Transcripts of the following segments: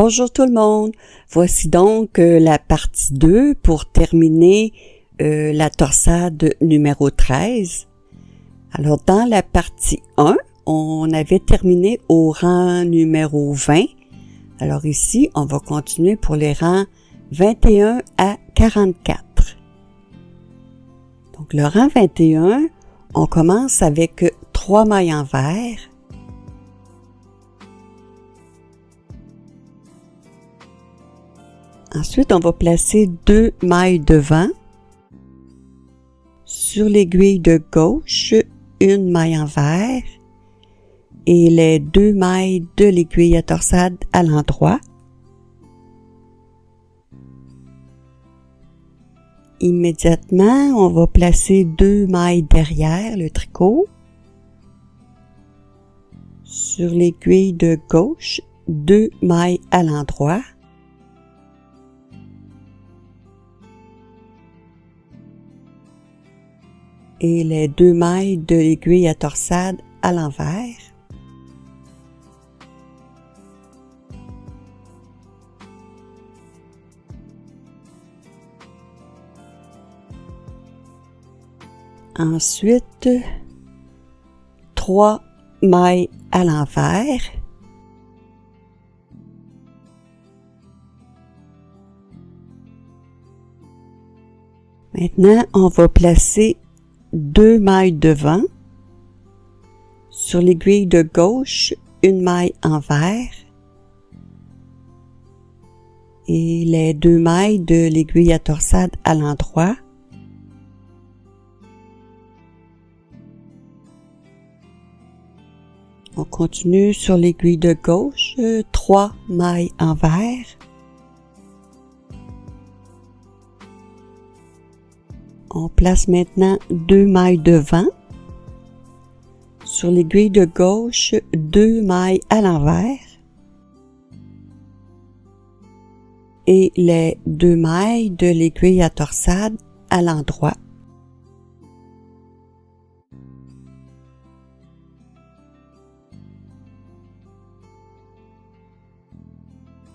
Bonjour tout le monde, voici donc la partie 2 pour terminer la torsade numéro 13. Alors dans la partie 1, on avait terminé au rang numéro 20. Alors ici, on va continuer pour les rangs 21 à 44. Donc le rang 21, on commence avec 3 mailles envers. Ensuite, on va placer 2 mailles devant. Sur l'aiguille de gauche, une maille envers et les 2 mailles de l'aiguille à torsade à l'endroit. Immédiatement, on va placer 2 mailles derrière le tricot. Sur l'aiguille de gauche, 2 mailles à l'endroit. Et les 2 mailles de l'aiguille à torsade à l'envers. Ensuite, 3 mailles à l'envers. Maintenant, on va placer 2 mailles devant. Sur l'aiguille de gauche, une maille envers. Et les 2 mailles de l'aiguille à torsade à l'endroit. On continue sur l'aiguille de gauche, 3 mailles envers. On place maintenant 2 mailles devant. Sur l'aiguille de gauche, 2 mailles à l'envers. Et les 2 mailles de l'aiguille à torsade à l'endroit.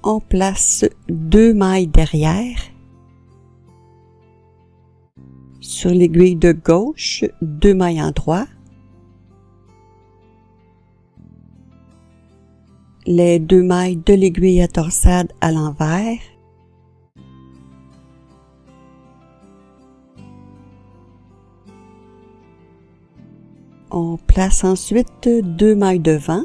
On place 2 mailles derrière. Sur l'aiguille de gauche, 2 mailles en droit. Les 2 mailles de l'aiguille à torsade à l'envers. On place ensuite 2 mailles devant.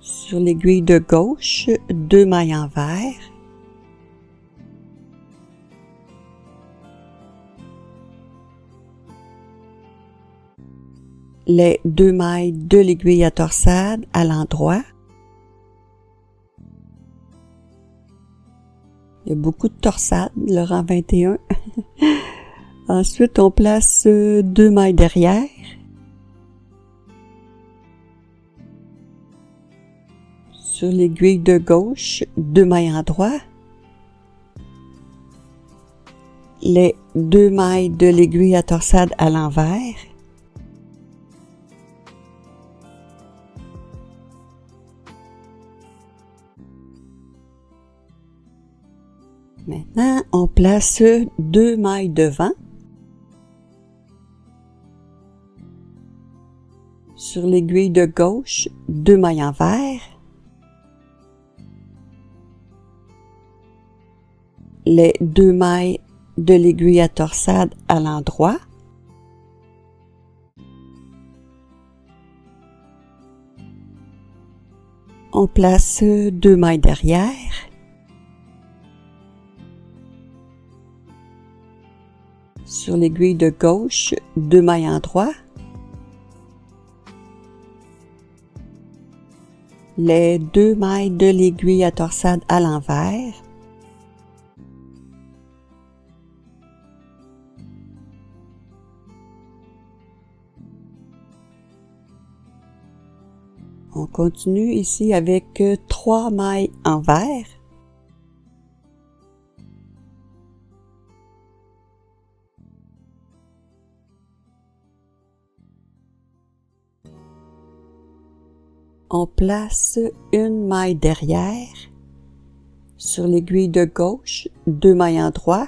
Sur l'aiguille de gauche, 2 mailles envers. Les 2 mailles de l'aiguille à torsade à l'endroit. Il y a beaucoup de torsades, le rang 21. Ensuite, on place 2 mailles derrière. Sur l'aiguille de gauche, 2 mailles en droit. Les 2 mailles de l'aiguille à torsade à l'envers. Maintenant, on place 2 mailles devant. Sur l'aiguille de gauche, 2 mailles envers. Les 2 mailles de l'aiguille à torsade à l'endroit. On place 2 mailles derrière. Sur l'aiguille de gauche, 2 mailles en droit. Les 2 mailles de l'aiguille à torsade à l'envers. On continue ici avec 3 mailles envers. On place une maille derrière. Sur l'aiguille de gauche, 2 mailles en droit.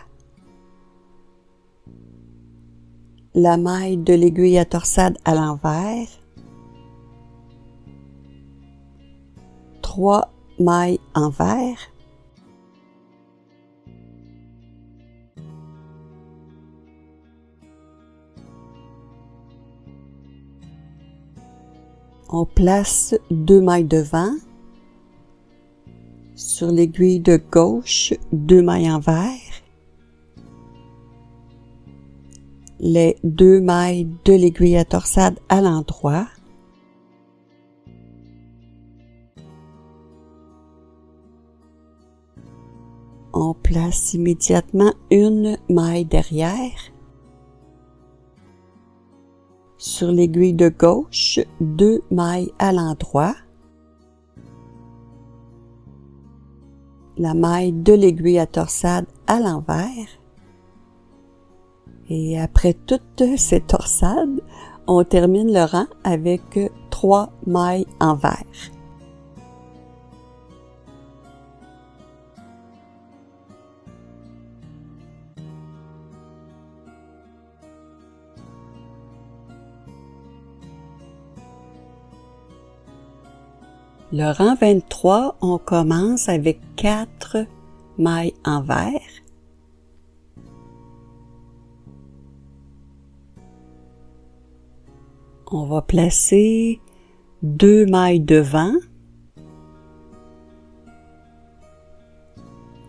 La maille de l'aiguille à torsade à l'envers. 3 mailles envers. On place 2 mailles devant. Sur l'aiguille de gauche, 2 mailles envers. Les 2 mailles de l'aiguille à torsade à l'endroit. On place immédiatement une maille derrière. Sur l'aiguille de gauche, 2 mailles à l'endroit. La maille de l'aiguille à torsade à l'envers. Et après toutes ces torsades, on termine le rang avec 3 mailles envers. Le rang 23, on commence avec 4 mailles envers. On va placer 2 mailles devant.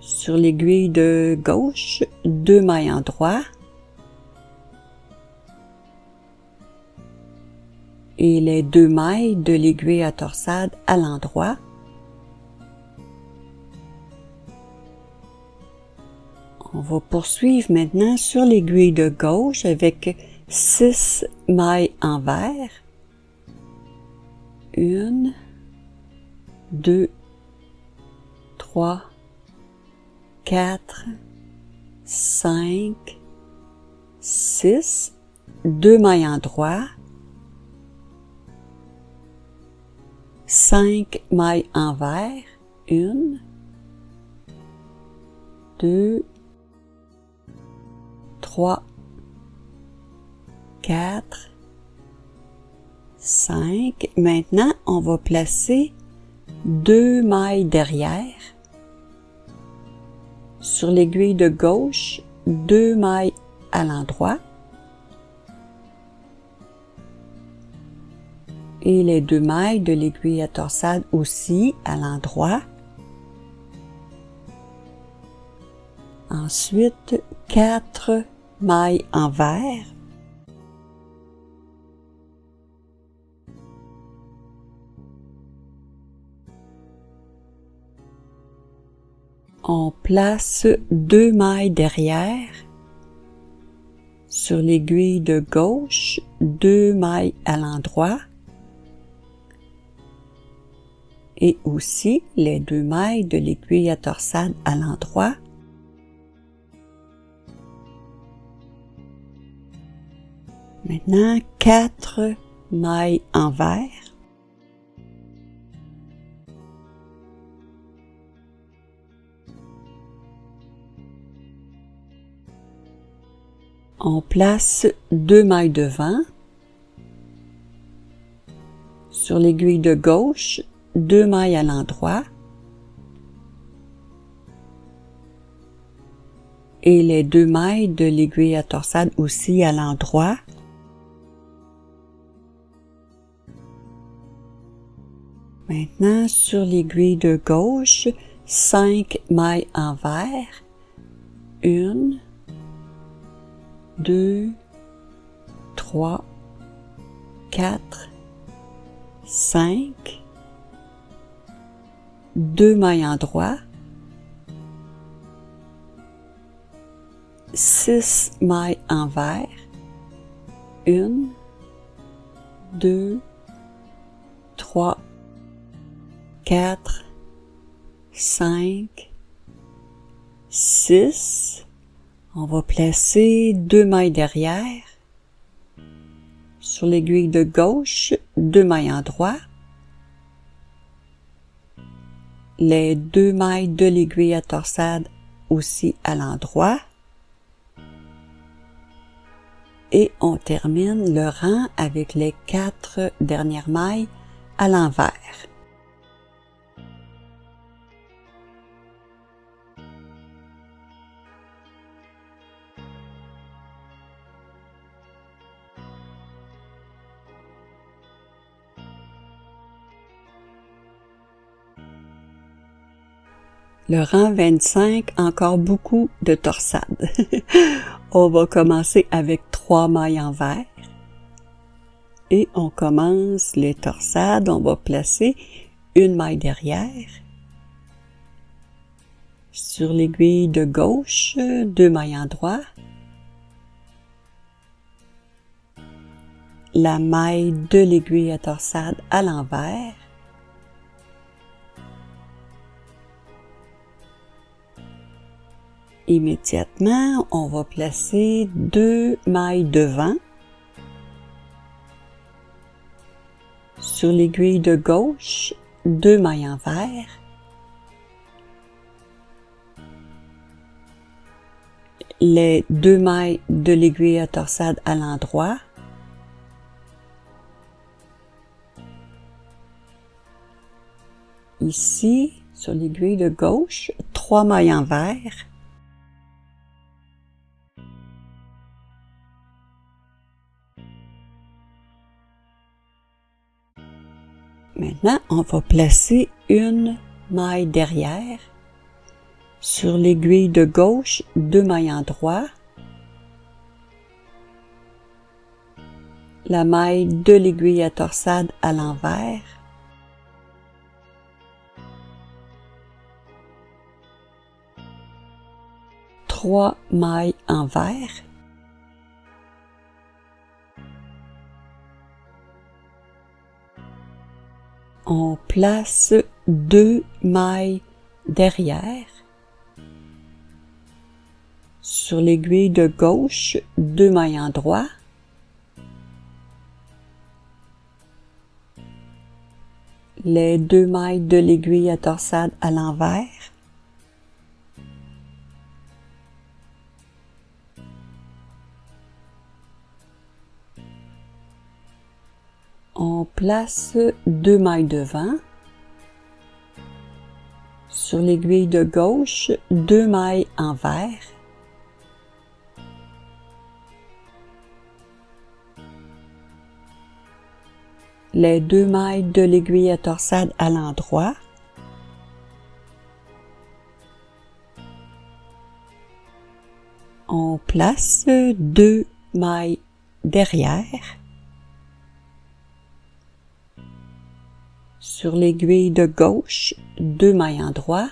Sur l'aiguille de gauche, 2 mailles en droit. Et les 2 mailles de l'aiguille à torsade à l'endroit. On va poursuivre maintenant sur l'aiguille de gauche avec 6 mailles envers. 1, 2, 3, 4, 5, 6, 2 mailles en droit. 5 mailles envers, 1, 2, 3, 4, 5. Maintenant, on va placer 2 mailles derrière. Sur l'aiguille de gauche, 2 mailles à l'endroit. Et les 2 mailles de l'aiguille à torsade aussi à l'endroit. Ensuite, 4 mailles envers. On place 2 mailles derrière. Sur l'aiguille de gauche, 2 mailles à l'endroit. Et aussi les 2 mailles de l'aiguille à torsade à l'endroit. Maintenant, 4 mailles envers. On place 2 mailles devant. Sur l'aiguille de gauche, 2 mailles à l'endroit. Et les 2 mailles de l'aiguille à torsade aussi à l'endroit. Maintenant, sur l'aiguille de gauche, 5 mailles envers. 1, 2, 3, 4, 5. 2 mailles en droit, 6 mailles envers, 1, 2, 3, 4, 5, 6. On va placer 2 mailles derrière. Sur l'aiguille de gauche, 2 mailles en droit. les 2 mailles de l'aiguille à torsade aussi à l'endroit. Et on termine le rang avec les 4 dernières mailles à l'envers. Le rang 25, encore beaucoup de torsades. On va commencer avec 3 mailles envers. Et on commence les torsades, on va placer une maille derrière. Sur l'aiguille de gauche, 2 mailles en droit. La maille de l'aiguille à torsade à l'envers. Immédiatement, on va placer 2 mailles devant. Sur l'aiguille de gauche, 2 mailles envers. Les 2 mailles de l'aiguille à torsade à l'endroit. Ici, sur l'aiguille de gauche, 3 mailles envers. Maintenant, on va placer une maille derrière. Sur l'aiguille de gauche, 2 mailles en droit. La maille de l'aiguille à torsade à l'envers. Trois mailles envers. On place 2 mailles derrière. Sur l'aiguille de gauche, 2 mailles en droit. Les 2 mailles de l'aiguille à torsade à l'envers. On place 2 mailles devant. Sur l'aiguille de gauche, 2 mailles envers. Les 2 mailles de l'aiguille à torsade à l'endroit. On place 2 mailles derrière. Sur l'aiguille de gauche, 2 mailles en droit.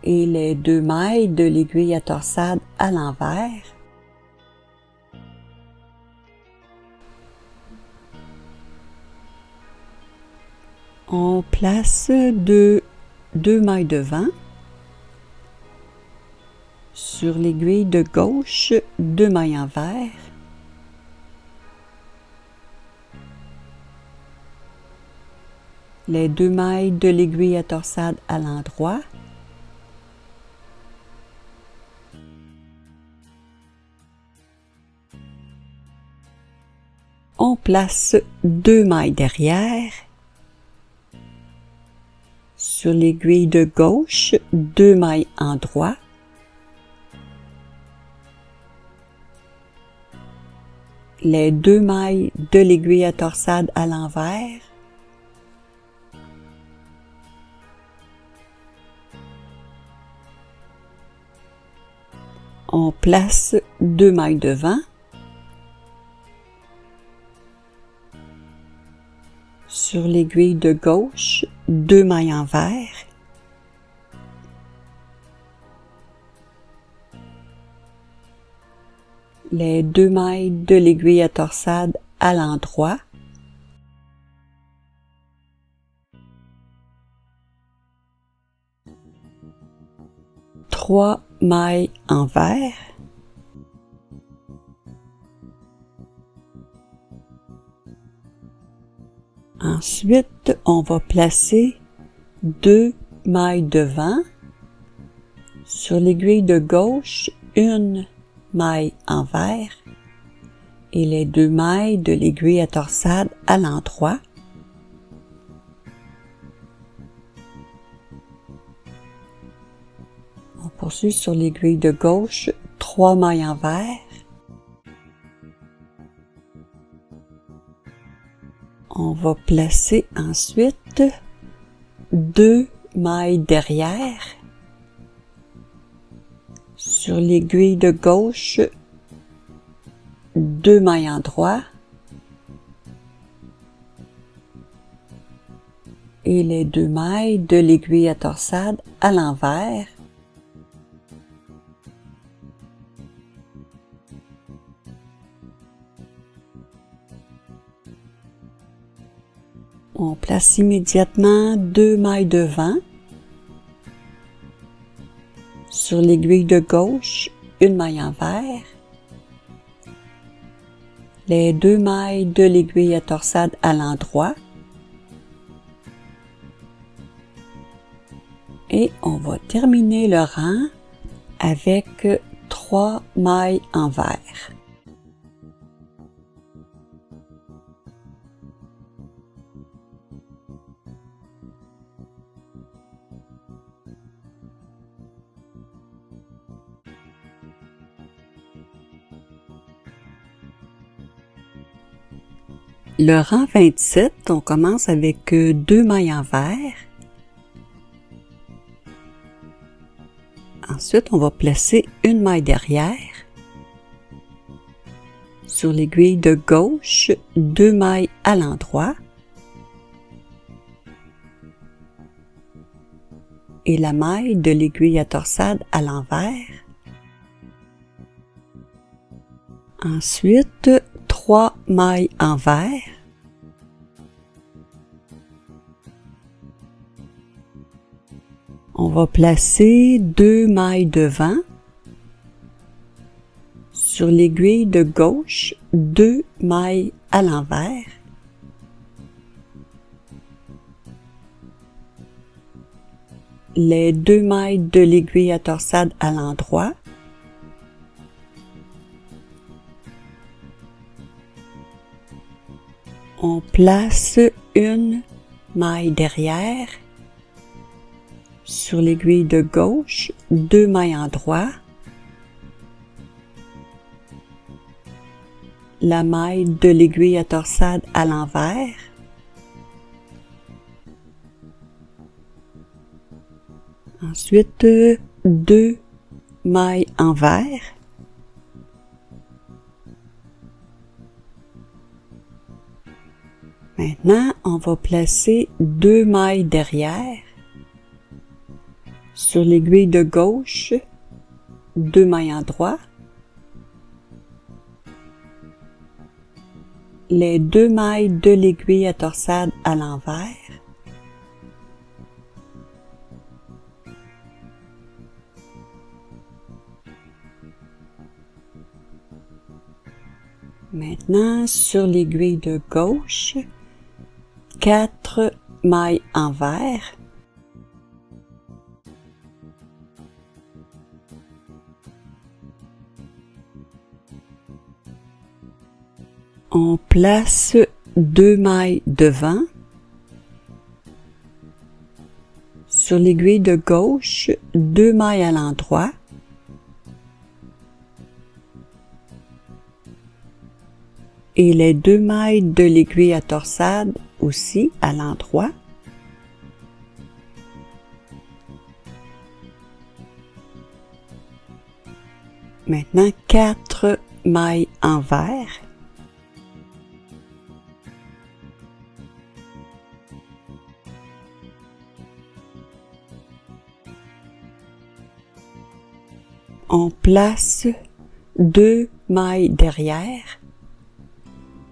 Et les 2 mailles de l'aiguille à torsade à l'envers. On place 2 mailles devant. Sur l'aiguille de gauche, 2 mailles envers. Les 2 mailles de l'aiguille à torsade à l'endroit. On place 2 mailles derrière. Sur l'aiguille de gauche, 2 mailles en droit. Les 2 mailles de l'aiguille à torsade à l'envers. On place 2 mailles devant. Sur l'aiguille de gauche, 2 mailles envers. Les 2 mailles de l'aiguille à torsade à l'endroit. Trois mailles envers. Ensuite, on va placer 2 mailles devant. Sur l'aiguille de gauche, une maille envers et les 2 mailles de l'aiguille à torsade à l'endroit. On poursuit sur l'aiguille de gauche, 3 mailles envers. On va placer ensuite 2 mailles derrière. Sur l'aiguille de gauche, 2 mailles endroit et les 2 mailles de l'aiguille à torsade à l'envers. On place immédiatement 2 mailles devant. Sur l'aiguille de gauche, une maille envers. Les 2 mailles de l'aiguille à torsade à l'endroit. Et on va terminer le rang avec 3 mailles envers. Le rang 27, on commence avec 2 mailles envers. Ensuite, on va placer une maille derrière. Sur l'aiguille de gauche, 2 mailles à l'endroit. Et la maille de l'aiguille à torsade à l'envers. Ensuite, 3 mailles envers. On va placer 2 mailles devant. Sur l'aiguille de gauche, 2 mailles à l'envers. Les 2 mailles de l'aiguille à torsade à l'endroit. On place une maille derrière. Sur l'aiguille de gauche, 2 mailles endroit. La maille de l'aiguille à torsade à l'envers. Ensuite, 2 mailles envers. Maintenant, on va placer 2 mailles derrière. Sur l'aiguille de gauche, 2 mailles endroit. Les 2 mailles de l'aiguille à torsade à l'envers. Maintenant, sur l'aiguille de gauche, 4 mailles envers. On place 2 mailles devant. Sur l'aiguille de gauche, 2 mailles à l'endroit. Et les 2 mailles de l'aiguille à torsade aussi à l'endroit. Maintenant, 4 mailles envers. On place 2 mailles derrière.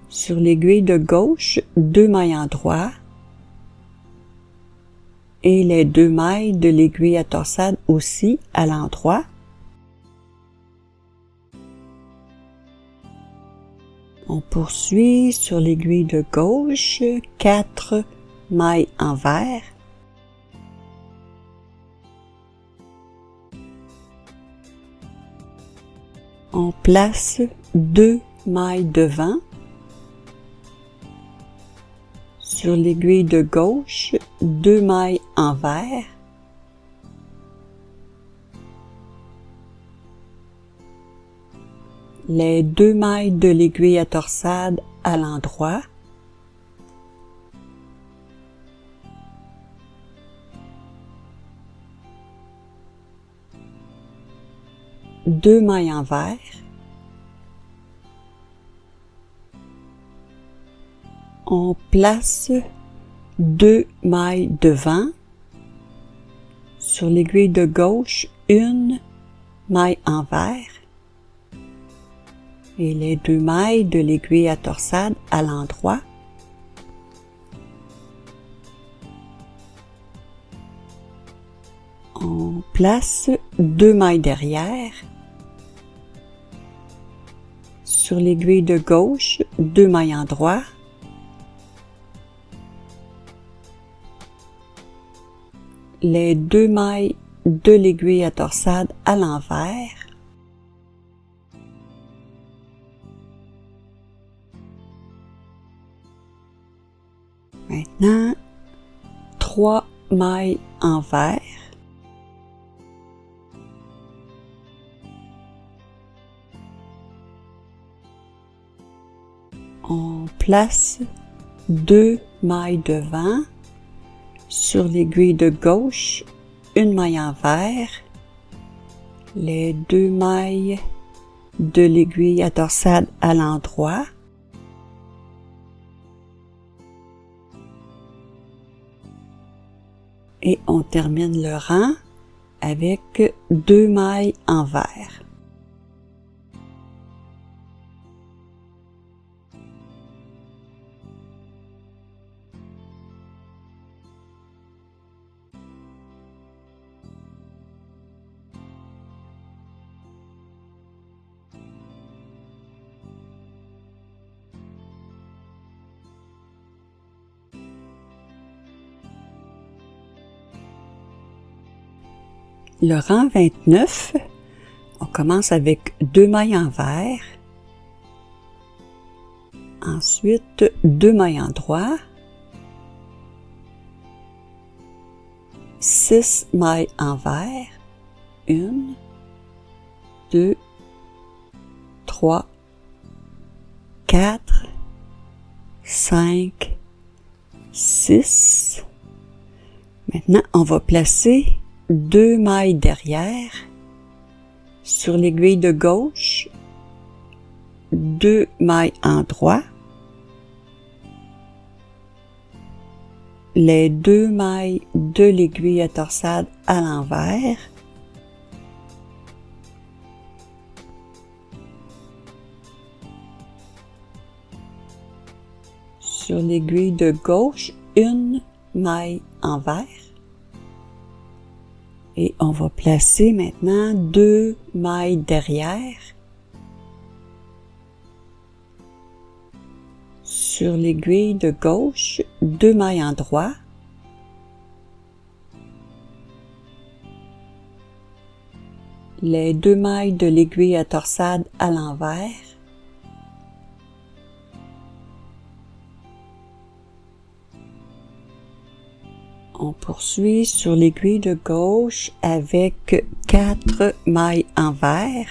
Sur l'aiguille de gauche, 2 mailles endroit. Et les 2 mailles de l'aiguille à torsade aussi à l'endroit. On poursuit sur l'aiguille de gauche, 4 mailles envers. On place 2 mailles devant. Sur l'aiguille de gauche, 2 mailles envers. Les 2 mailles de l'aiguille à torsade à l'endroit. Deux mailles envers. On place 2 mailles devant. Sur l'aiguille de gauche, 1 maille envers. Et les 2 mailles de l'aiguille à torsade à l'endroit. On place 2 mailles derrière. Sur l'aiguille de gauche, 2 mailles endroit. Les 2 mailles de l'aiguille à torsade à l'envers. Maintenant, 3 mailles envers. On place 2 mailles devant. Sur l'aiguille de gauche, 1 maille envers. Les 2 mailles de l'aiguille à torsade à l'endroit. Et on termine le rang avec 2 mailles envers. Le rang 29, on commence avec 2 mailles envers, ensuite 2 mailles endroit, 6 mailles envers, 1, 2, 3, 4, 5, 6. Maintenant, on va placer 2 mailles derrière. Sur l'aiguille de gauche, 2 mailles endroit. Les 2 mailles de l'aiguille à torsade à l'envers. Sur l'aiguille de gauche, 1 maille envers. Et on va placer maintenant 2 mailles derrière. Sur l'aiguille de gauche, 2 mailles endroit. Les 2 mailles de l'aiguille à torsade à l'envers. On poursuit sur l'aiguille de gauche avec 4 mailles envers.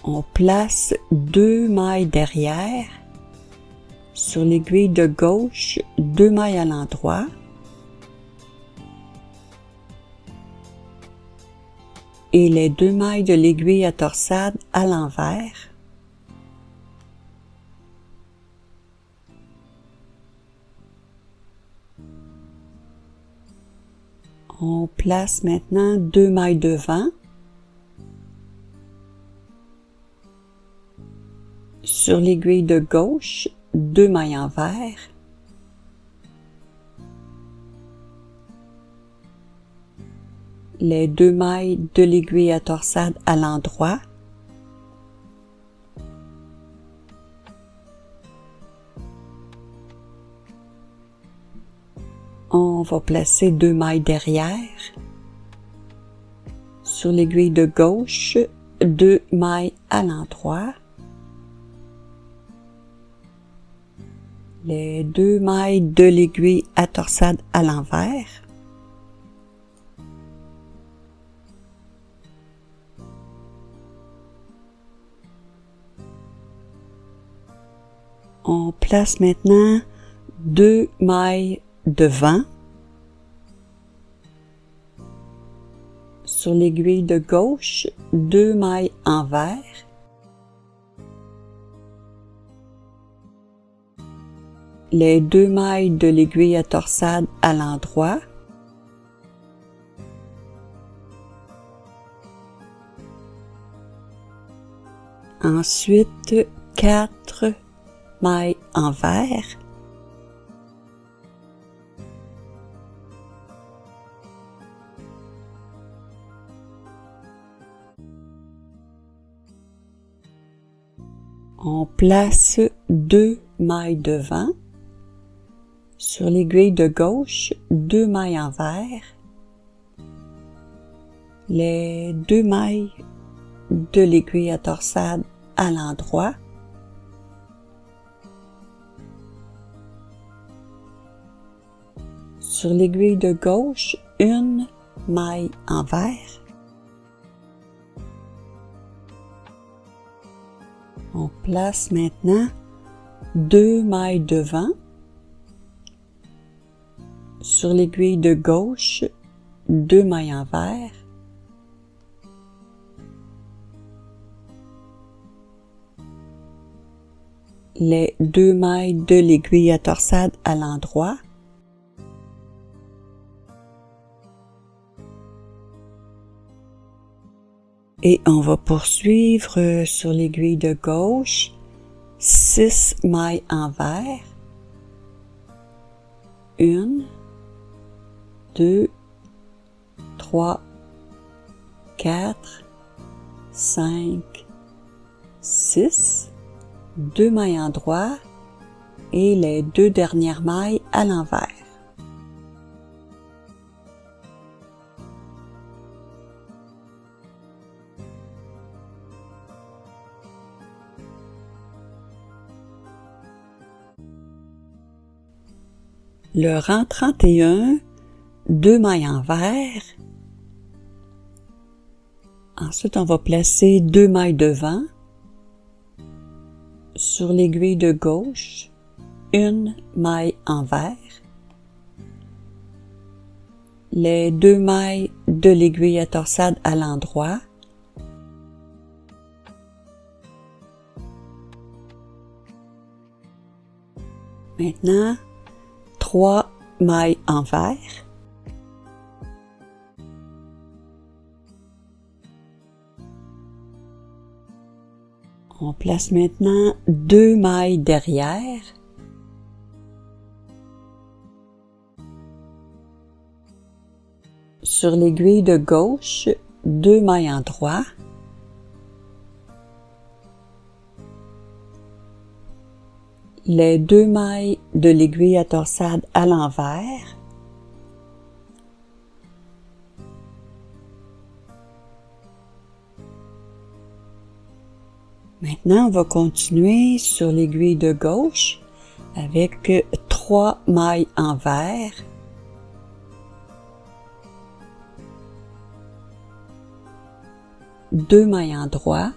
On place 2 mailles derrière. Sur l'aiguille de gauche, 2 mailles à l'endroit. Et les 2 mailles de l'aiguille à torsade à l'envers. On place maintenant 2 mailles devant. Sur l'aiguille de gauche, 2 mailles envers. les 2 mailles de l'aiguille à torsade à l'endroit. On va placer 2 mailles derrière. Sur l'aiguille de gauche, 2 mailles à l'endroit. Les 2 mailles de l'aiguille à torsade à l'envers. On place maintenant 2 mailles devant. Sur l'aiguille de gauche, 2 mailles envers. Les 2 mailles de l'aiguille à torsade à l'endroit. Ensuite, 4 mailles envers. On place 2 mailles devant. Sur l'aiguille de gauche, 2 mailles envers. Les 2 mailles de l'aiguille à torsade à l'endroit. Sur l'aiguille de gauche, 1 maille envers. On place maintenant 2 mailles devant. Sur l'aiguille de gauche, 2 mailles envers. Les 2 mailles de l'aiguille à torsade à l'endroit. Et on va poursuivre sur l'aiguille de gauche, 6 mailles envers. 1, 2, 3, 4, 5, 6, 2 mailles en droit et les 2 dernières mailles à l'envers. Le rang 31, 2 mailles envers. Ensuite, on va placer 2 mailles devant. Sur l'aiguille de gauche, 1 maille envers. Les 2 mailles de l'aiguille à torsade à l'endroit. Maintenant, 3 mailles envers. On place maintenant 2 mailles derrière. Sur l'aiguille de gauche, 2 mailles en droit. Les 2 mailles de l'aiguille à torsade à l'envers. Maintenant, on va continuer sur l'aiguille de gauche avec 3 mailles envers. Deux mailles en droit.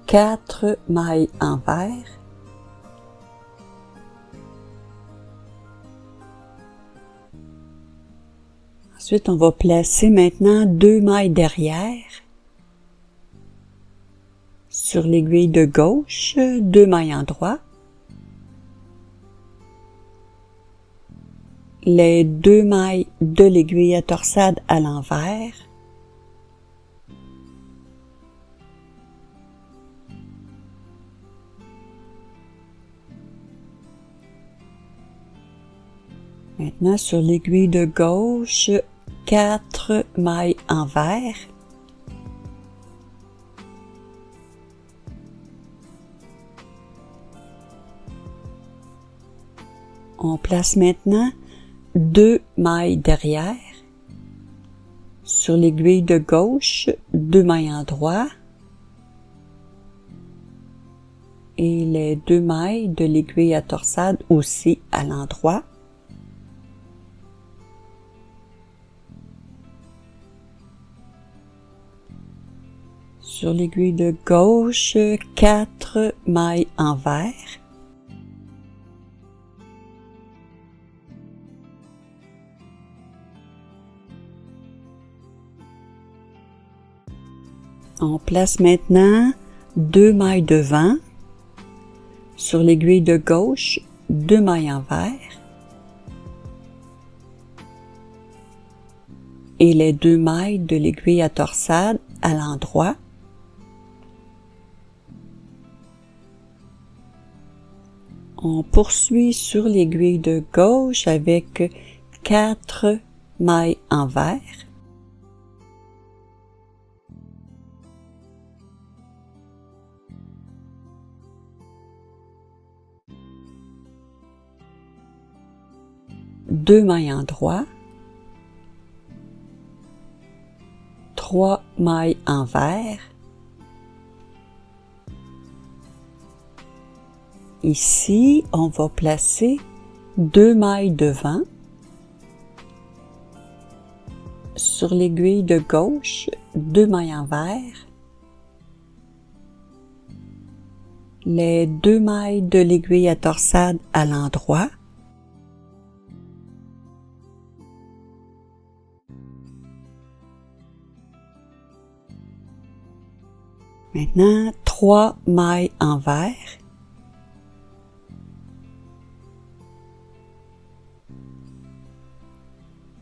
4 mailles envers. Ensuite, on va placer maintenant 2 mailles derrière. Sur l'aiguille de gauche, 2 mailles en droit. Les 2 mailles de l'aiguille à torsade à l'envers. Maintenant, sur l'aiguille de gauche, 4 mailles envers. On place maintenant 2 mailles derrière. Sur l'aiguille de gauche, 2 mailles en droit. Et les 2 mailles de l'aiguille à torsade aussi à l'endroit. Sur l'aiguille de gauche, 4 mailles envers. On place maintenant 2 mailles devant. Sur l'aiguille de gauche, 2 mailles envers. Et les 2 mailles de l'aiguille à torsade à l'endroit. On poursuit sur l'aiguille de gauche avec 4 mailles envers. Deux mailles en droit, 3 mailles envers. Ici, on va placer 2 mailles devant. Sur l'aiguille de gauche, 2 mailles envers. Les 2 mailles de l'aiguille à torsade à l'endroit. Maintenant, 3 mailles envers.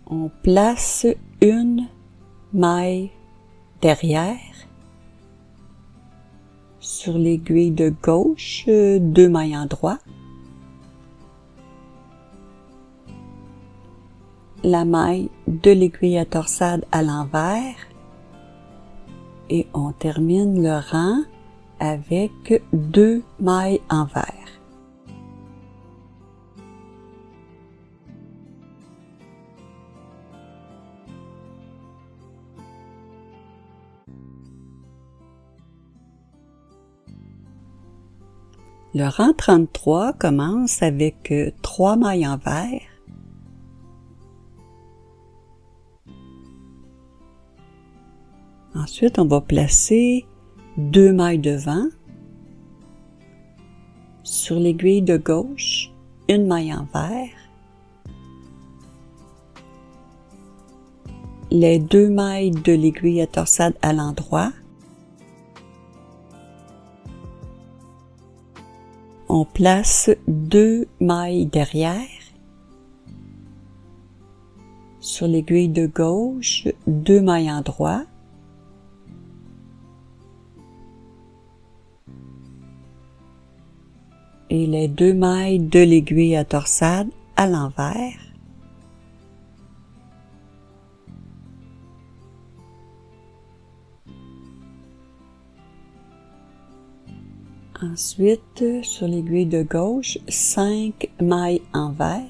On place une maille derrière. Sur l'aiguille de gauche, 2 mailles en droit. La maille de l'aiguille à torsade à l'envers. Et on termine le rang avec 2 mailles envers. Le rang 33 commence avec 3 mailles envers. Ensuite, on va placer 2 mailles devant. Sur l'aiguille de gauche, une maille envers. Les 2 mailles de l'aiguille à torsade à l'endroit. On place 2 mailles derrière. Sur l'aiguille de gauche, 2 mailles en droit. Et les 2 mailles de l'aiguille à torsade à l'envers. Ensuite, sur l'aiguille de gauche, 5 mailles envers.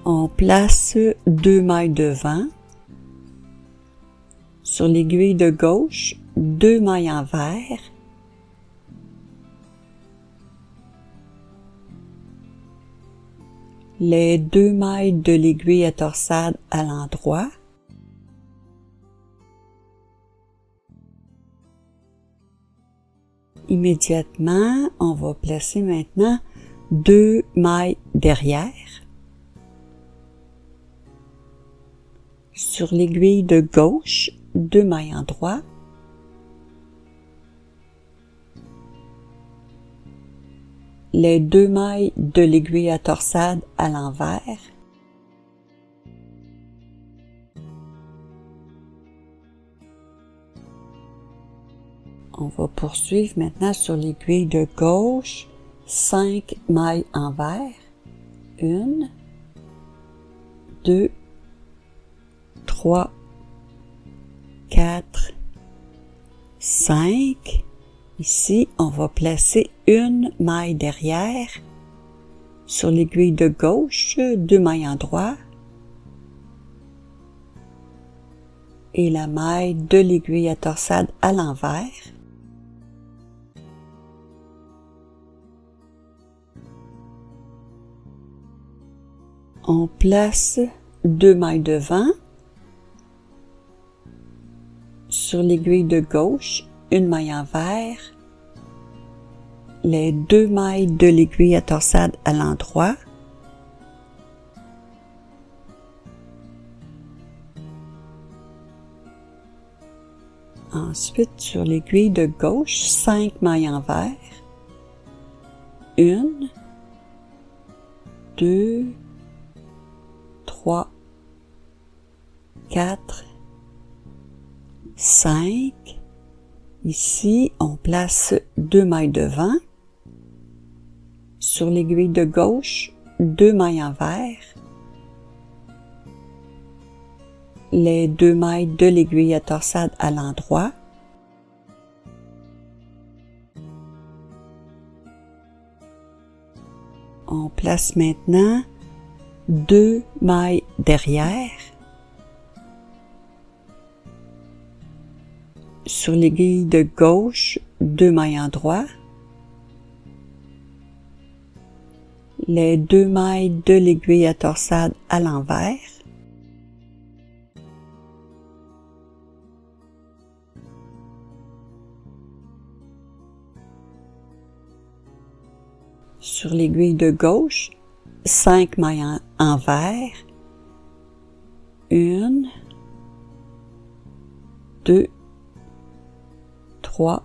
On place 2 mailles devant. Sur l'aiguille de gauche, 2 mailles envers. Les 2 mailles de l'aiguille à torsade à l'endroit. Immédiatement, on va placer maintenant 2 mailles derrière. Sur l'aiguille de gauche, 2 mailles en droit. Les 2 mailles de l'aiguille à torsade à l'envers. On va poursuivre maintenant sur l'aiguille de gauche, 5 mailles envers, 1, 2, 3, 4, 5. Ici, on va placer une maille derrière sur l'aiguille de gauche, 2 mailles en droit et la maille de l'aiguille à torsade à l'envers. On place 2 mailles devant sur l'aiguille de gauche, une maille envers, les 2 mailles de l'aiguille à torsade à l'endroit, ensuite sur l'aiguille de gauche, 5 mailles envers, 1, 2, 3, 4, 5. Ici, on place 2 mailles devant. Sur l'aiguille de gauche, 2 mailles envers. Les 2 mailles de l'aiguille à torsade à l'endroit. On place maintenant 2 mailles derrière. Sur l'aiguille de gauche, 2 mailles en droit. Les 2 mailles de l'aiguille à torsade à l'envers. Sur l'aiguille de gauche, 5 mailles envers. 1, 2, 3,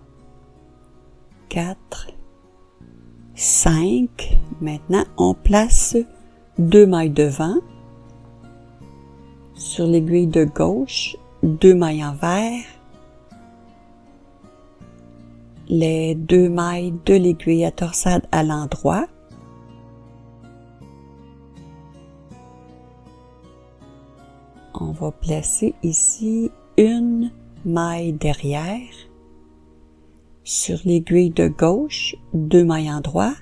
4, 5. Maintenant, on place 2 mailles devant. Sur l'aiguille de gauche, 2 mailles envers. Les 2 mailles de l'aiguille à torsade à l'endroit. On va placer ici une maille derrière. Sur l'aiguille de gauche, 2 mailles en droit.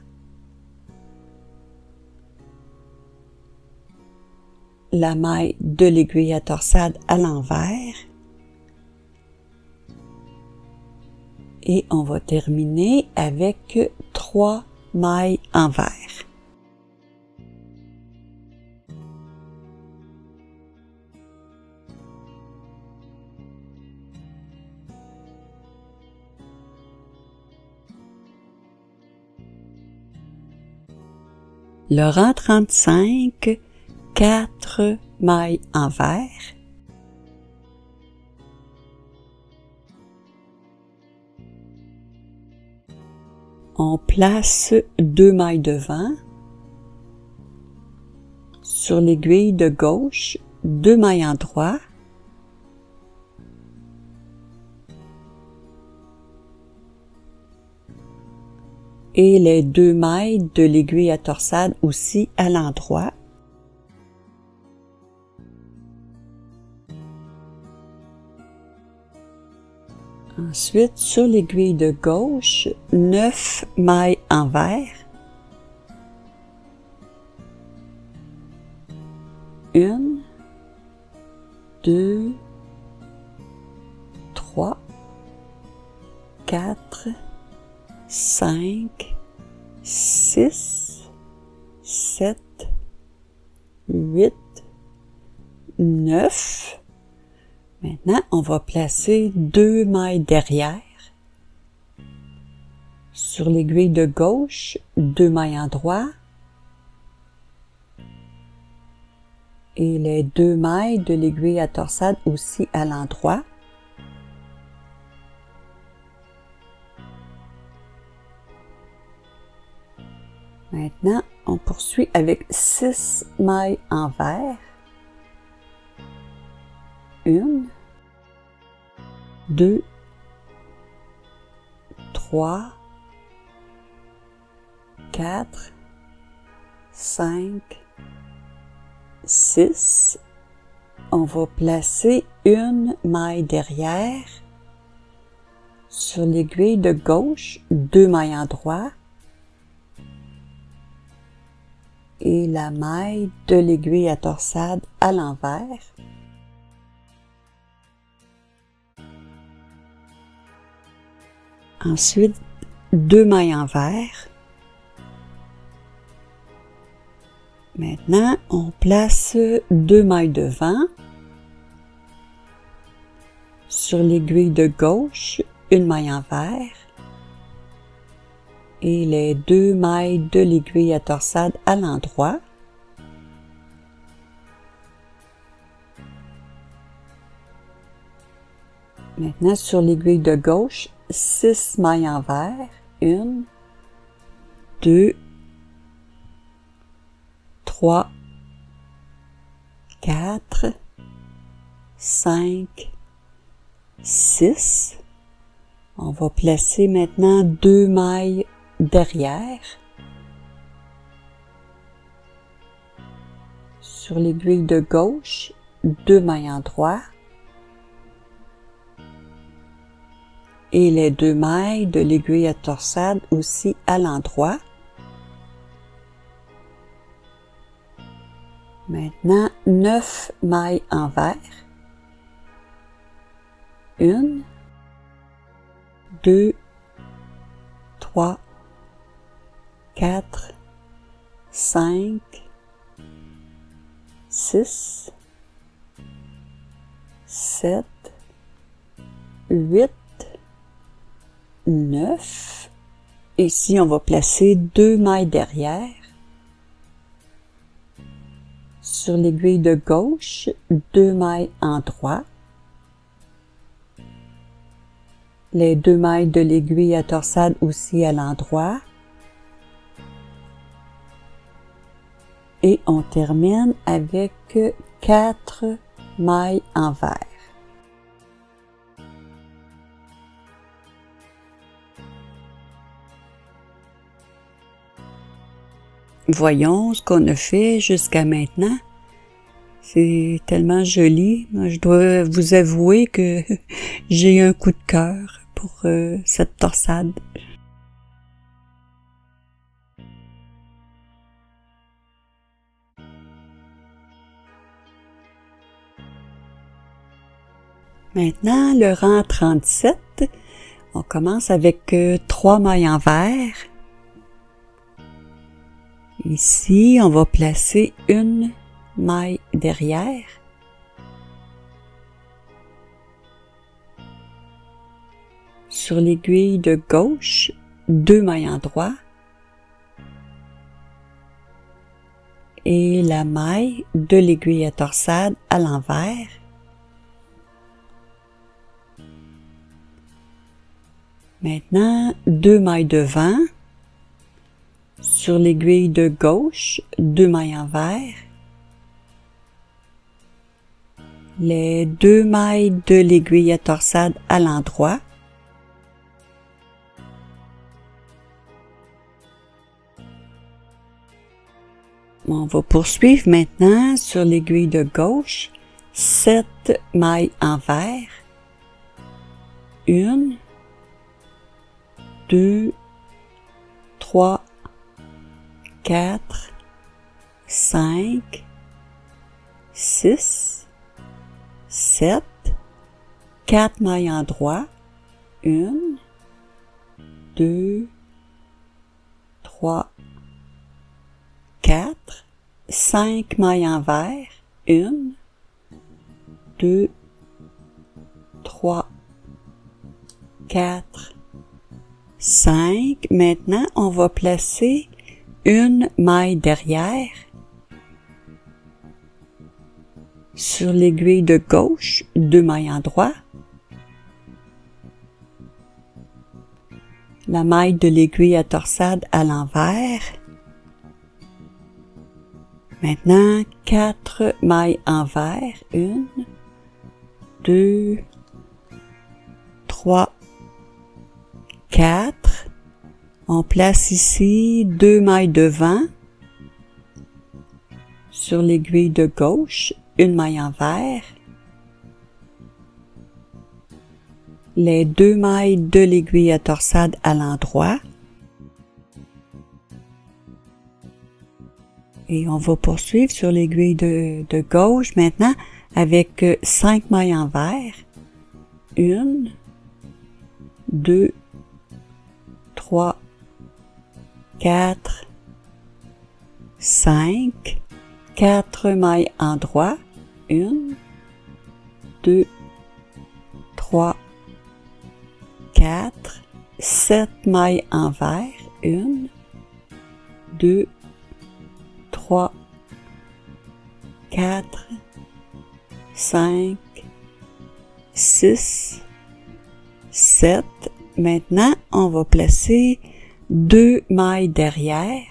La maille de l'aiguille à torsade à l'envers. Et on va terminer avec 3 mailles envers. Le rang 35, 4 mailles envers. On place 2 mailles devant. Sur l'aiguille de gauche, 2 mailles en droit. Et les 2 mailles de l'aiguille à torsade aussi à l'endroit. Ensuite, sur l'aiguille de gauche, 9 mailles envers. 1, 2, 3, 4, 5, 6, 7, 8, 9. Maintenant, on va placer 2 mailles derrière. Sur l'aiguille de gauche, 2 mailles en droit. Et les 2 mailles de l'aiguille à torsade aussi à l'endroit. Maintenant, on poursuit avec 6 mailles envers. 1, 2, 3, 4, 5, 6. On va placer une maille derrière. Sur l'aiguille de gauche, 2 mailles en droit. Et la maille de l'aiguille à torsade à l'envers. Ensuite, 2 mailles envers. Maintenant, on place 2 mailles devant. Sur l'aiguille de gauche, une maille envers. Et les 2 mailles de l'aiguille à torsade à l'endroit. Maintenant, sur l'aiguille de gauche, 6 mailles envers. 1, 2, 3, 4, 5, 6. On va placer maintenant 2 mailles derrière. Sur l'aiguille de gauche, 2 mailles en droit. Et les 2 mailles de l'aiguille à torsade aussi à l'endroit. Maintenant, 9 mailles envers. 1, 2, 3, 4, 5, 6, 7, 8, 9. Ici, on va placer 2 mailles derrière. Sur l'aiguille de gauche, 2 mailles en droit. Les 2 mailles de l'aiguille à torsade aussi à l'endroit. Et on termine avec 4 mailles envers. Voyons ce qu'on a fait jusqu'à maintenant. C'est tellement joli. Moi, je dois vous avouer que j'ai un coup de cœur pour cette torsade. Maintenant, le rang 37, on commence avec 3 mailles envers. Ici, on va placer une maille derrière. Sur l'aiguille de gauche, 2 mailles en droit. Et la maille de l'aiguille à torsade à l'envers. Maintenant, 2 mailles devant. Sur l'aiguille de gauche, 2 mailles envers. Les 2 mailles de l'aiguille à torsade à l'endroit. On va poursuivre maintenant sur l'aiguille de gauche, 7 mailles envers. 1, 2, 3, 4, 5, 6, 7, 4 mailles en droit, 1, 2, 3, 4, 5 mailles envers, 1, 2, 3, 4, 5. Maintenant, on va placer une maille derrière. Sur l'aiguille de gauche, 2 mailles en droit. La maille de l'aiguille à torsade à l'envers. Maintenant, 4 mailles envers. 1, 2, 3, 4. On place ici 2 mailles devant sur l'aiguille de gauche, une maille envers, les 2 mailles de l'aiguille à torsade à l'endroit, et on va poursuivre sur l'aiguille de gauche maintenant avec 5 mailles envers, 1, 2, 3, 4, 5, 4 mailles en droit, 1, 2, 3, 4, 7 mailles envers, 1, 2, 3, 4, 5, 6, 7. Maintenant, on va placer 2 mailles derrière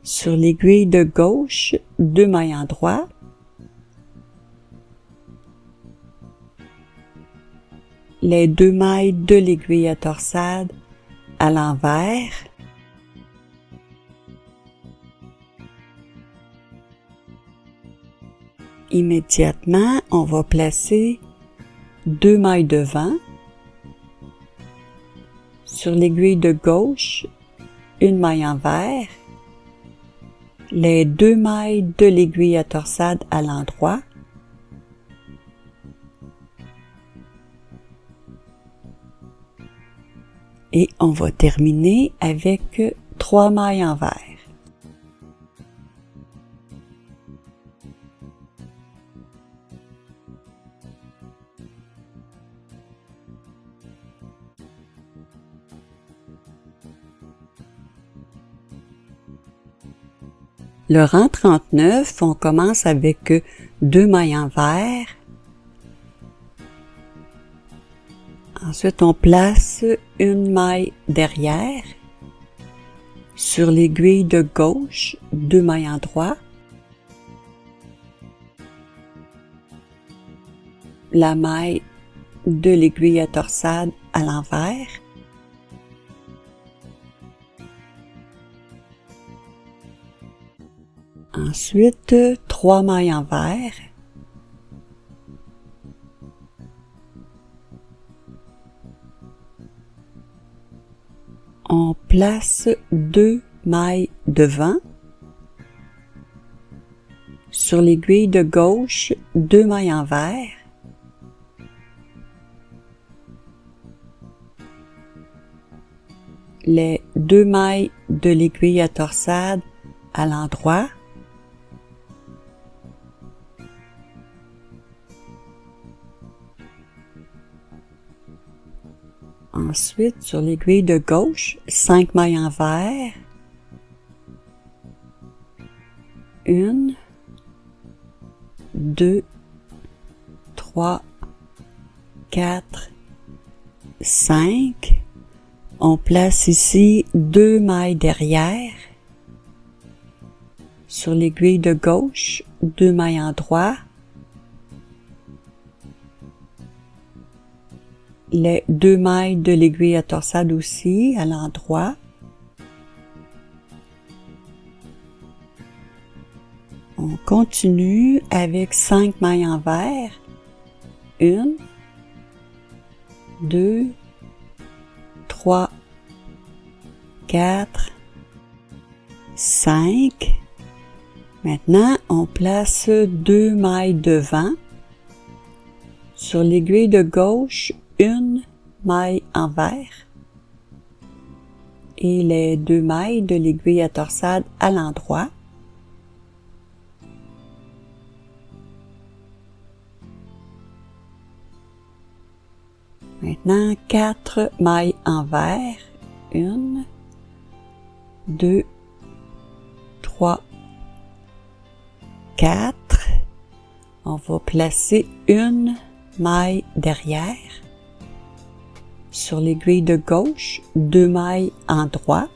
sur l'aiguille de gauche, 2 mailles en droit, les 2 mailles de l'aiguille à torsade à l'envers, immédiatement, on va placer 2 mailles devant sur l'aiguille de gauche, une maille envers, les 2 mailles de l'aiguille à torsade à l'endroit, et on va terminer avec 3 mailles envers. Le rang 39, on commence avec 2 mailles envers. Ensuite, on place une maille derrière sur l'aiguille de gauche, 2 mailles en droit, la maille de l'aiguille à torsade à l'envers, ensuite 3 mailles envers, on place 2 mailles devant, sur l'aiguille de gauche, 2 mailles envers, les 2 mailles de l'aiguille à torsade à l'endroit, ensuite sur l'aiguille de gauche, 5 mailles envers, 1, 2, 3, 4, 5, on place ici 2 mailles derrière, sur l'aiguille de gauche, 2 mailles en droit, les 2 mailles de l'aiguille à torsade aussi à l'endroit, on continue avec 5 mailles envers, 1, 2, 3, 4, 5. Maintenant, on place 2 mailles devant, sur l'aiguille de gauche, une maille envers et les 2 mailles de l'aiguille à torsade à l'endroit. Maintenant, 4 mailles envers, 1, 2, 3, 4. On va placer une maille derrière, sur l'aiguille de gauche, 2 mailles en droit,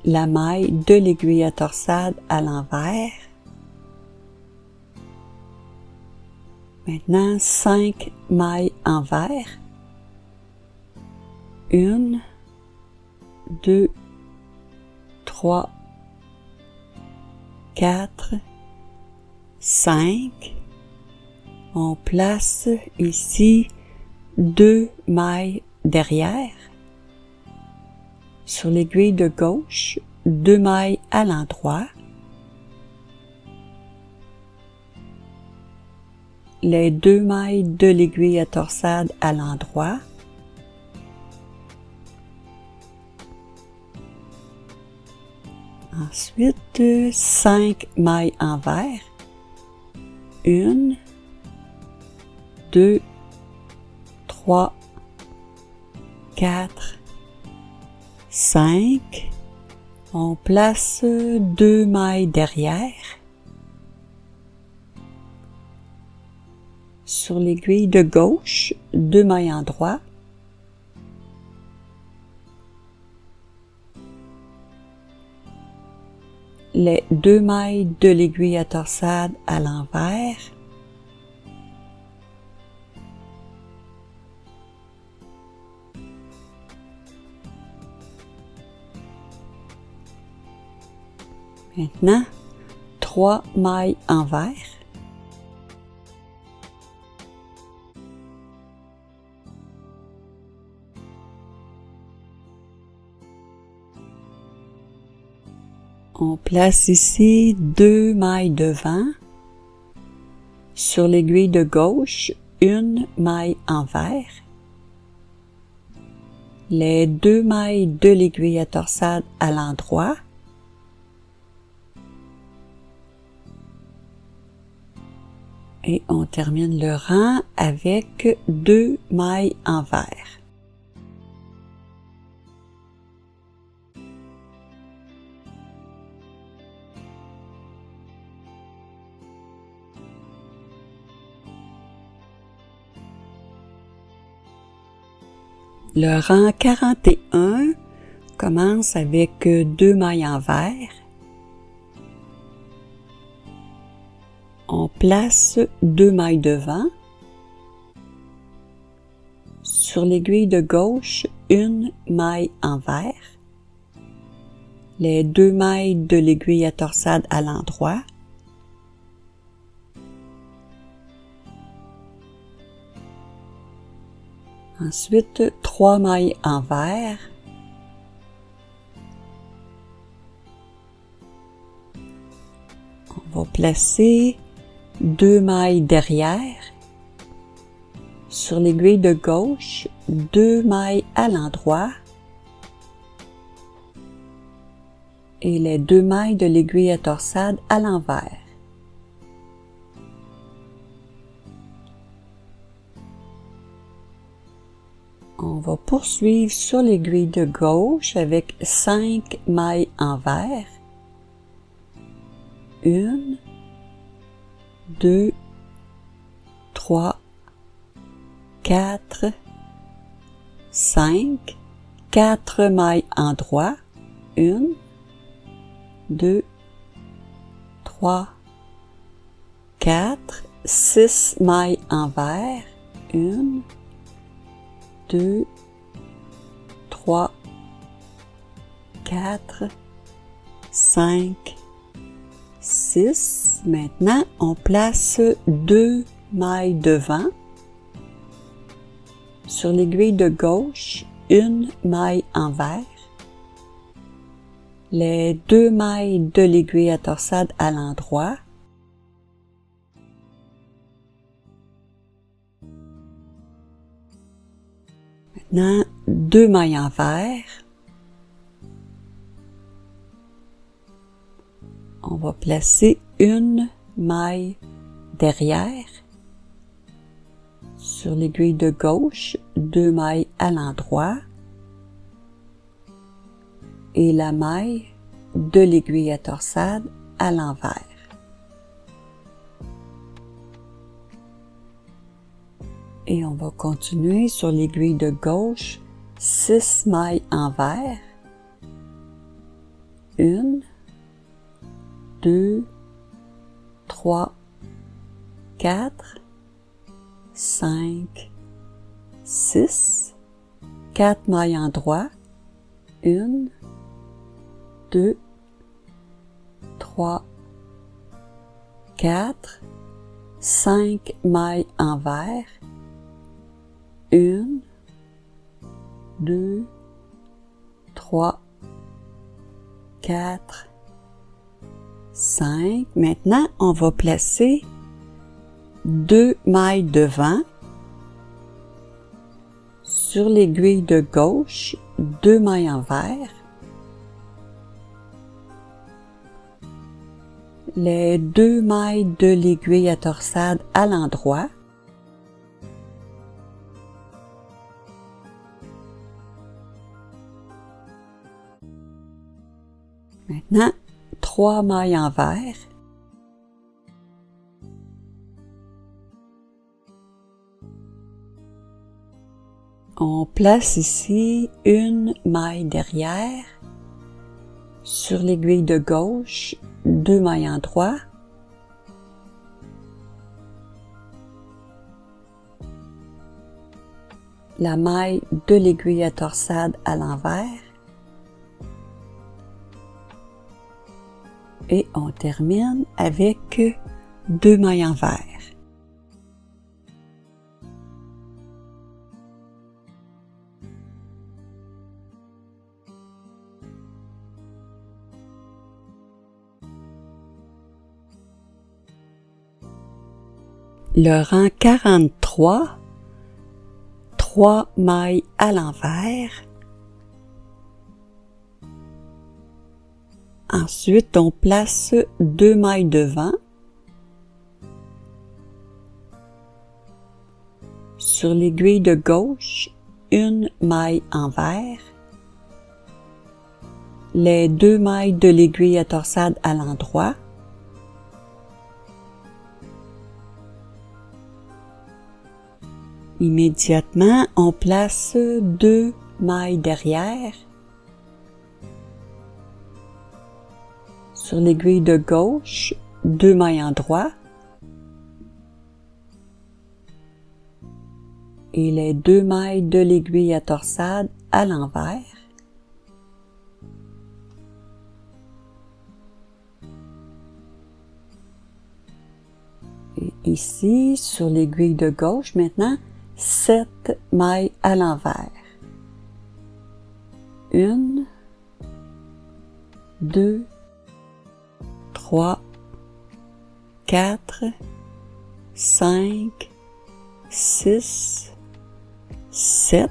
la maille de l'aiguille à torsade à l'envers. Maintenant, 5 mailles envers, 1, 2, 3, 4, 5. On place ici 2 mailles derrière. Sur l'aiguille de gauche, 2 mailles à l'endroit. Les 2 mailles de l'aiguille à torsade à l'endroit. Ensuite, 5 mailles envers. 1, 2, 3, 4, 5. On place 2 mailles derrière. Sur l'aiguille de gauche, 2 mailles en droit. Les 2 mailles de l'aiguille à torsade à l'envers. Maintenant, 3 mailles envers. On place ici 2 mailles devant. Sur l'aiguille de gauche, 1 maille envers. Les 2 mailles de l'aiguille à torsade à l'endroit. Et on termine le rang avec 2 mailles envers. Le rang 41 commence avec 2 mailles envers. On place 2 mailles devant. Sur l'aiguille de gauche, 1 maille envers. Les 2 mailles de l'aiguille à torsade à l'endroit. Ensuite, 3 mailles envers. On va placer 2 mailles derrière. Sur l'aiguille de gauche, 2 mailles à l'endroit. Et les 2 mailles de l'aiguille à torsade à l'envers. On va poursuivre sur l'aiguille de gauche avec 5 mailles envers. 1, 2, 3, 4, 5. 4 mailles en droit. 1, 2, 3, 4. 6 mailles envers. 1, 2, 3, 4, 5, 6. Maintenant, on place 2 mailles devant. Sur l'aiguille de gauche, 1 maille envers. Les 2 mailles de l'aiguille à torsade à l'endroit. Maintenant, 2 mailles envers. On va placer 1 maille derrière. Sur l'aiguille de gauche, 2 mailles à l'endroit. Et la maille de l'aiguille à torsade à l'envers. Et on va continuer sur l'aiguille de gauche, 6 mailles envers. 1, 2, 3, 4, 5, 6. 4 mailles endroits, 1, 2, 3, 4, 5 mailles envers, 1, 2, 3, 4, 5. Maintenant, on va placer 2 mailles devant sur l'aiguille de gauche, 2 mailles envers, les 2 mailles de l'aiguille à torsade à l'endroit, maintenant 3 mailles envers, on place ici une maille derrière sur l'aiguille de gauche, 2 mailles endroits, la maille de l'aiguille à torsade à l'envers et on termine avec 2 mailles envers. Le rang 43, 3 mailles à l'envers. Ensuite, on place 2 mailles devant sur l'aiguille de gauche, une maille envers, les 2 mailles de l'aiguille à torsade à l'endroit, immédiatement, on place 2 mailles derrière sur l'aiguille de gauche, 2 mailles endroits et les 2 mailles de l'aiguille à torsade à l'envers. Et ici, sur l'aiguille de gauche, maintenant, 7 mailles à l'envers. 1, 2, 3, 4, 5, 6, 7.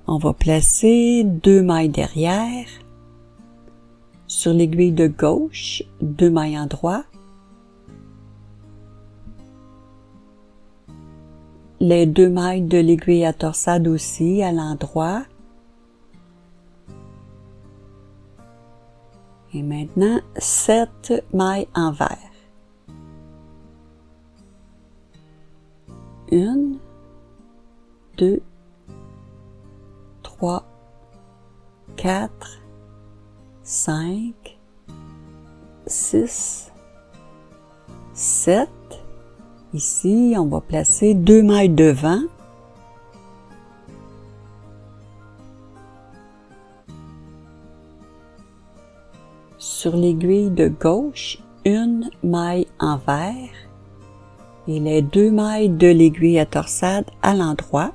On va placer 2 mailles derrière. Sur l'aiguille de gauche, 2 mailles endroits. Les 2 mailles de l'aiguille à torsade aussi à l'endroit. Et maintenant, 7 mailles envers. 1, 2, 3, 4, 5, 6, 7. Ici, on va placer 2 mailles devant. Sur l'aiguille de gauche, une maille envers et les 2 mailles de l'aiguille à torsade à l'endroit.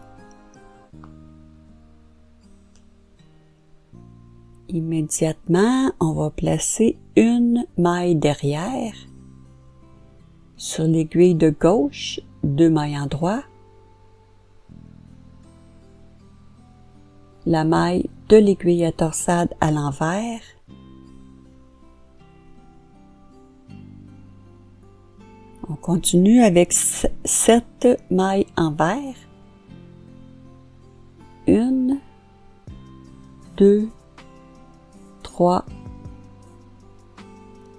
Immédiatement, on va placer une maille derrière. Sur l'aiguille de gauche, 2 mailles endroits. La maille de l'aiguille à torsade à l'envers. On continue avec 7 mailles envers. 1, 2, 3,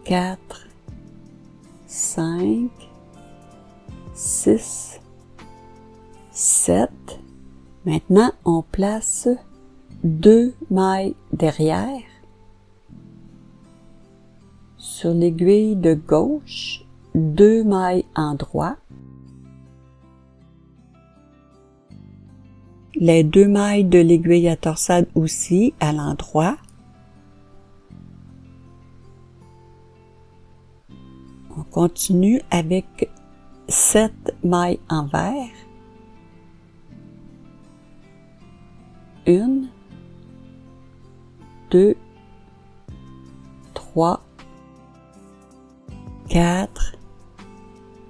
4, 5, 6, 7. Maintenant, on place 2 mailles derrière. Sur l'aiguille de gauche, 2 mailles endroits. Les 2 mailles de l'aiguille à torsade aussi à l'endroit. On continue avec 7 mailles envers. 1, 2, 3, 4,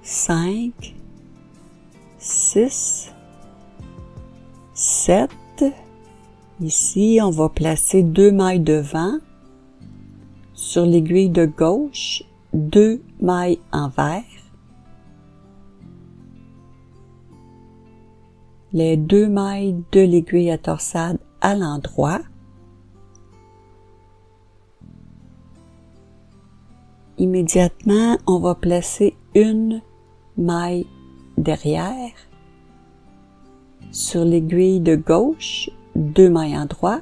5, 6, 7. Ici, on va placer 2 mailles devant. Sur l'aiguille de gauche, 2 mailles envers. Les 2 mailles de l'aiguille à torsade à l'endroit. Immédiatement, on va placer 1 maille derrière. Sur l'aiguille de gauche, 2 mailles en droit.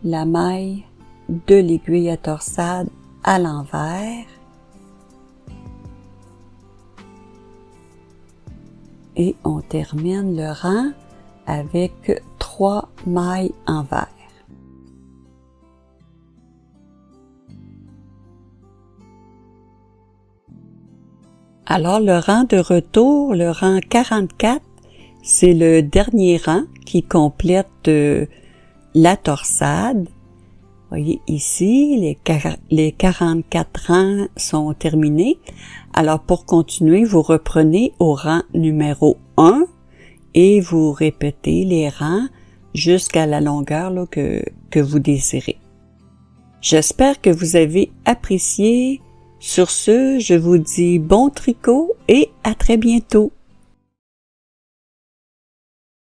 La maille de l'aiguille à torsade à l'envers. Et on termine le rang avec 3 mailles envers. Alors le rang de retour, le rang 44, c'est le dernier rang qui complète la torsade. Vous voyez ici, les 44 rangs sont terminés. Alors pour continuer, vous reprenez au rang numéro 1 et vous répétez les rangs jusqu'à la longueur là, que vous désirez. J'espère que vous avez apprécié. Sur ce, je vous dis bon tricot et à très bientôt.